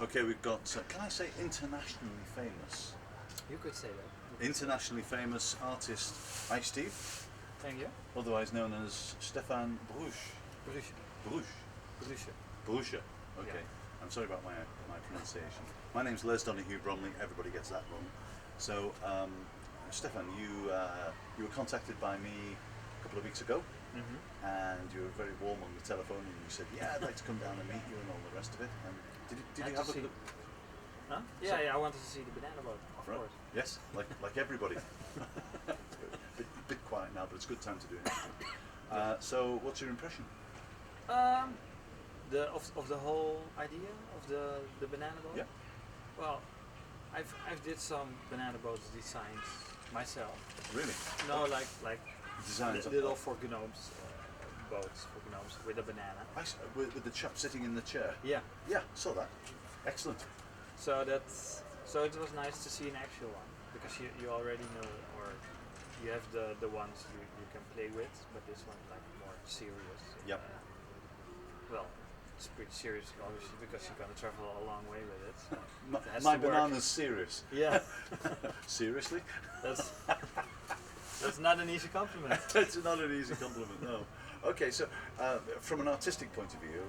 Okay, we've got, can I say internationally famous? You could say that. Internationally famous artist, hi Steve, Thank you. otherwise known as Stefan Bruch. Bruges. Bruch. Bruges. Bruch. Okay. Yeah. I'm sorry about my pronunciation. My name's Donohue-Bromley. Everybody gets that wrong. So, Stefan, you were contacted by me a couple of weeks ago, and you were very warm on the telephone, and you said, "Yeah, I'd like to come down and meet you," and all the rest of it. And did you have a look? Huh? Yeah, I wanted to see the banana boat, of course. Yes, like everybody. bit quiet now, but it's a good time to do it. So, what's your impression? Of the whole idea of the banana boat. Yeah. Well, I've did some banana boat designs myself. Really? No, like Designs little for gnomes, boats for gnomes with a banana. With the chap sitting in the chair. Yeah. Yeah, saw that. Excellent. So it was nice to see an actual one, because you already know, or you have the ones you can play with, but this one's like more serious. Yep. Well, it's pretty serious obviously, because you're gonna travel a long way with it. So My banana's serious. Yeah. Seriously? That's not an easy compliment. It's not an easy compliment, no. Okay, so from an artistic point of view,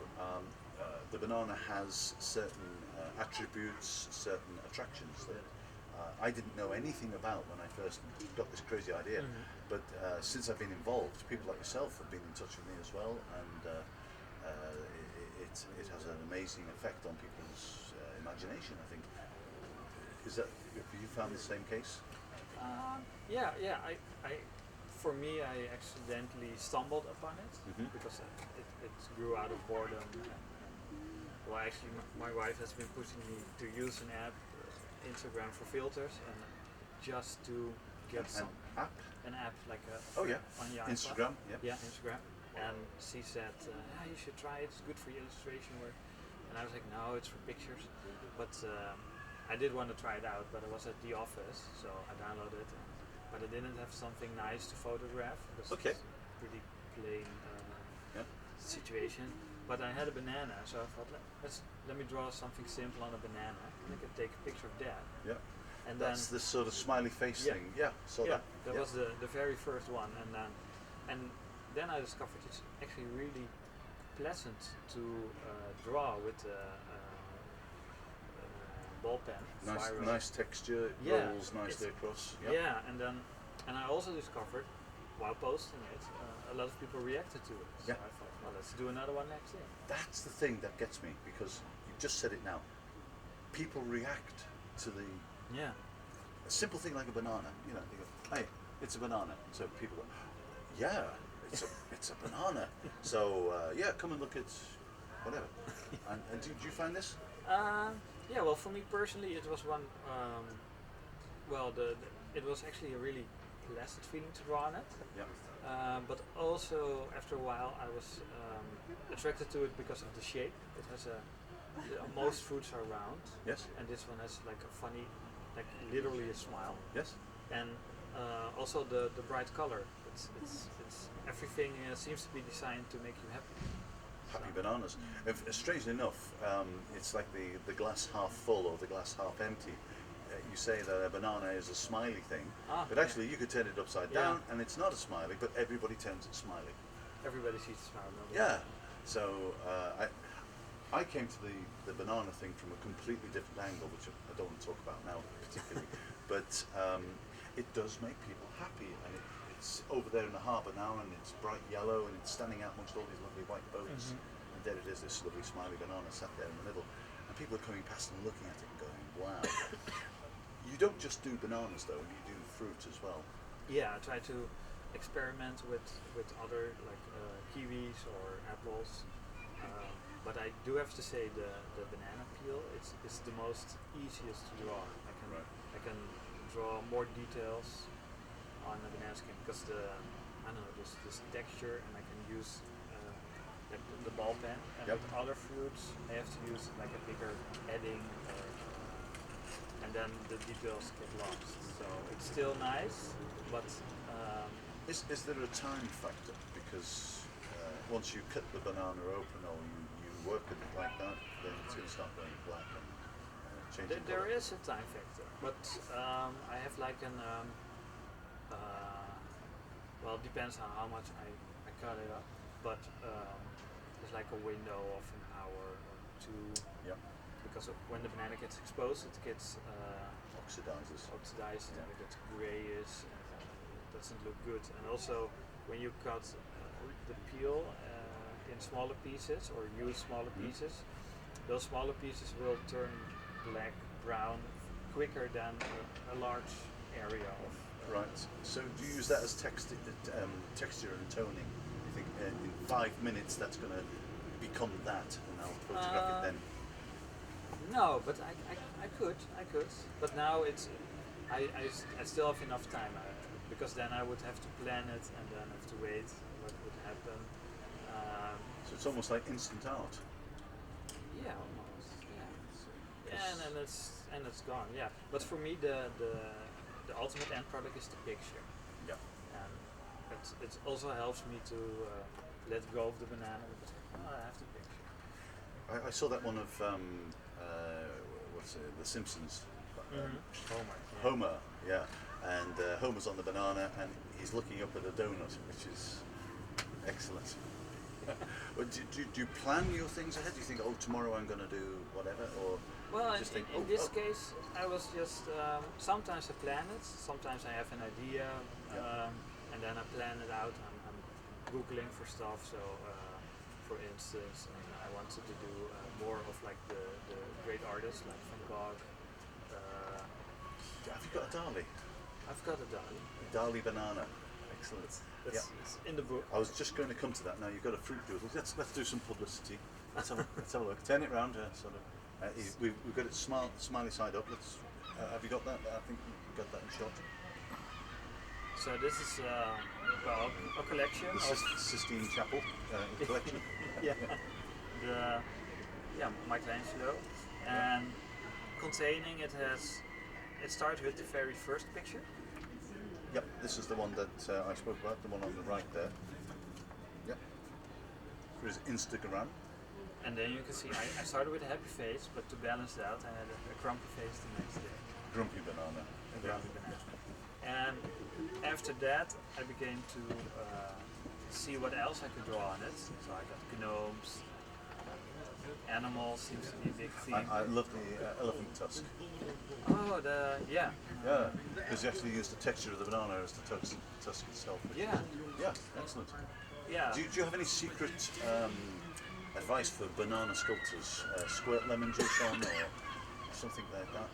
the banana has certain attributes, certain attractions that I didn't know anything about when I first got this crazy idea. But since I've been involved, people like yourself have been in touch with me as well, and it has an amazing effect on people's imagination, I think. Have you found the same case? Yeah. For me, I accidentally stumbled upon it because it grew out of boredom. Well, actually, my wife has been pushing me to use an app, Instagram for filters, and just to get an app like on your Instagram. iPad. Yeah, Instagram. And she said, you should try it. It's good for illustration work. And I was like, no, it's for pictures. But I did want to try it out, but I was at the office, so I downloaded it. But I didn't have something nice to photograph, because it's a pretty plain situation. But I had a banana, so I thought, let me draw something simple on a banana, and I could take a picture of that. Yeah. And that's the sort of smiley face thing. Yeah. So that was the very first one, and then I discovered it's actually really pleasant to draw with ball pen. Nice texture, rolls nicely across. Yeah, and I also discovered while posting it, a lot of people reacted to it. So I thought, well, let's do another one next year. That's the thing that gets me, because you just said it now. People react to a simple thing like a banana. You know, they go, "Hey, it's a banana." So people go, "Yeah, it's a banana." So come and look at whatever. And did you find this? Yeah, well, for me personally, it was one. It was actually a really pleasant feeling to draw on it. Yeah. But also, after a while, I was attracted to it because of the shape. It has most fruits are round. Yes. And this one has like a funny, like literally a smile. Yes. And also the bright color. It's everything seems to be designed to make you happy. Happy bananas. Strangely enough, it's like the glass half full or the glass half empty. You say that a banana is a smiley thing, but actually you could turn it upside down and it's not a smiley, but everybody turns it smiley. Everybody sees the smile. Yeah. So I came to the banana thing from a completely different angle, which I don't want to talk about now particularly, but it does make people happy, and it's over there in the harbour now, and it's bright yellow, and it's standing out amongst all these lovely white boats, and there it is, this lovely smiley banana sat there in the middle, and people are coming past and looking at it and going, wow. You don't just do bananas though, you do fruit as well. Yeah, I try to experiment with other like kiwis or apples, but I do have to say the banana peel is the most easiest to draw. I can draw more details on the banana skin because this texture, and I can use like the ball pen. And with other fruits, I have to use like a bigger heading, and then the details get lost. So it's still nice, but is there a time factor? Because once you cut the banana open or you work with it like that, then it's going to start going black. changing There colour? is a time factor, but I have like an well, it depends on how much I cut it up, but there's like a window of an hour or two, Yeah. because when the banana gets exposed, it gets Oxidizes. and it gets grayish, and it doesn't look good. And also, when you cut the peel in smaller pieces or use smaller pieces, those smaller pieces will turn black, brown quicker than a large area of. Right. So do you use that as texture and toning? You think in 5 minutes that's going to become that, and I'll photograph it then? No, but I could, but now I still have enough time, because then I would have to plan it and then have to wait what would happen. So it's almost like instant art. Yeah, almost. Yeah, and then it's gone. Yeah, but for me the ultimate end product is the picture. Yeah. And it also helps me to let go of the banana. Because, I have the picture. I saw that one of what's it, The Simpsons. Homer. Yeah. Homer, yeah, and Homer's on the banana and he's looking up at a donut, which is excellent. Well, do you plan your things ahead? Do you think, oh, tomorrow I'm going to do whatever, or Well, just think, in this case, I was just sometimes I plan it, sometimes I have an idea, and then I plan it out. I'm googling for stuff. So, for instance, I wanted to do more of like the great artists like Van Gogh. have you got a Dali? I've got a Dali. Dali banana, excellent. It's in the book. I was just going to come to that. Now you've got a fruit doodle. Let's do some publicity. Let's have a look. Turn it round, sort of. We've got it smiley side up. Let's. Have you got that? I think you got that in shot. So this is well, a collection. The Sistine Chapel collection. Yeah. Michelangelo, and containing it starts with the very first picture. Yep, this is the one that I spoke about, the one on the right there. Yep. For his Instagram. And then you can see I started with a happy face, but to balance it out, I had a grumpy face the next day. Grumpy banana. A grumpy banana. And after that, I began to see what else I could draw on it. So I got gnomes, animals seems to be a big theme. I love the elephant tusk. Oh, yeah. Yeah, because you actually use the texture of the banana as the tusk itself. Yeah. Yeah, excellent. Yeah. Do you have any secret advice for banana sculptors? Squirt lemon juice on or something like that?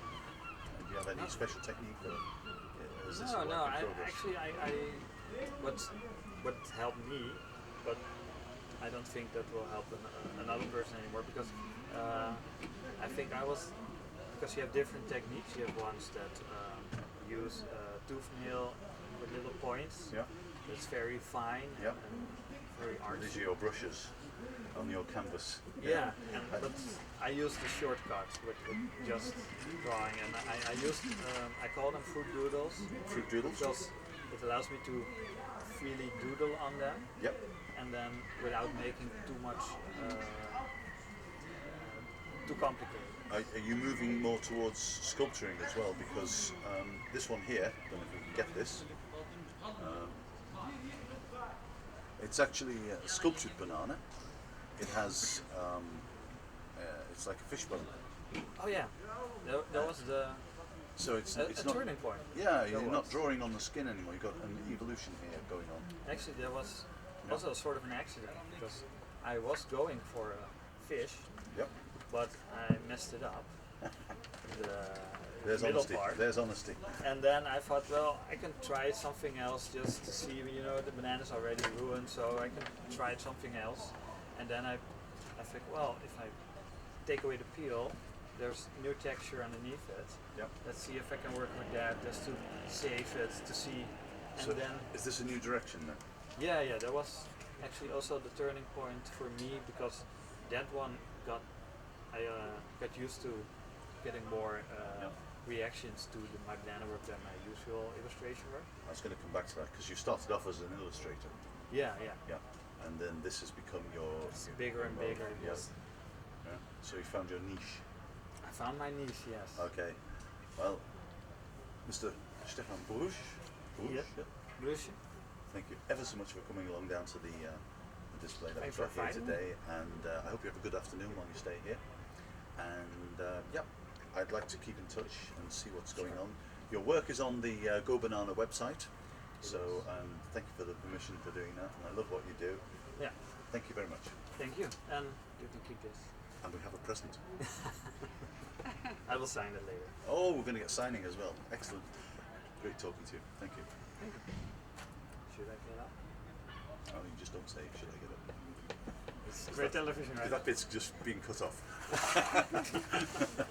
Do you have any special technique for it? Is this a work in progress? Actually, what helped me, but I don't think that will help another person anymore, because I think because you have different techniques. You have ones that use tooth nail with little points. Yeah. It's very fine Yeah. and very artsy. These are your brushes on your canvas. Yeah, but I use the shortcut with just drawing, and I used I call them fruit doodles. Fruit doodles? Because it allows me to freely doodle on them. Yep. And then without making too much too complicated. Are you moving more towards sculpturing as well? Because this one here, I don't know if we can get this. It's actually a sculptured banana. It has, it's like a fishbone. Oh yeah, that was the So it's a not turning point. Yeah, you're not drawing on the skin anymore. You've got an evolution here going on. Actually, there was also sort of an accident, because I was going for a fish, Yep. but I messed it up. There's middle honesty. part. There's honesty. And then I thought, well, I can try something else just to see. The banana's already ruined, so I can try something else. And then I think, well, if I take away the peel, there's new texture underneath it. Yep. Let's see if I can work with that, just to save it, to see. And So then, is this a new direction then? yeah, that was actually also the turning point for me, because that one I got used to getting more reactions to my banana work than my usual illustration work. I was going to come back to that because you started off as an illustrator. Yeah. Yeah. And then this has become your It's bigger and bigger. Yes. Yeah. So you found your niche. I found my niche, yes. Okay. Well, Mr. Stefan Bruch. Yeah. Bruce? Thank you ever so much for coming along down to the display that Thanks we've for got here inviting today, and I hope you have a good afternoon while you stay here. And yeah, I'd like to keep in touch and see what's going on. Your work is on the Go Banana website, so thank you for the permission for doing that, and I love what you do. Yeah. Thank you very much. Thank you. And you can keep this. And we have a present. I will sign it later. Oh, we're going to get signing as well. Excellent. Great talking to you. Thank you. Thank you. Should I get up? Oh, you just don't say, should I get up? It's great television, right? That bit's just being cut off.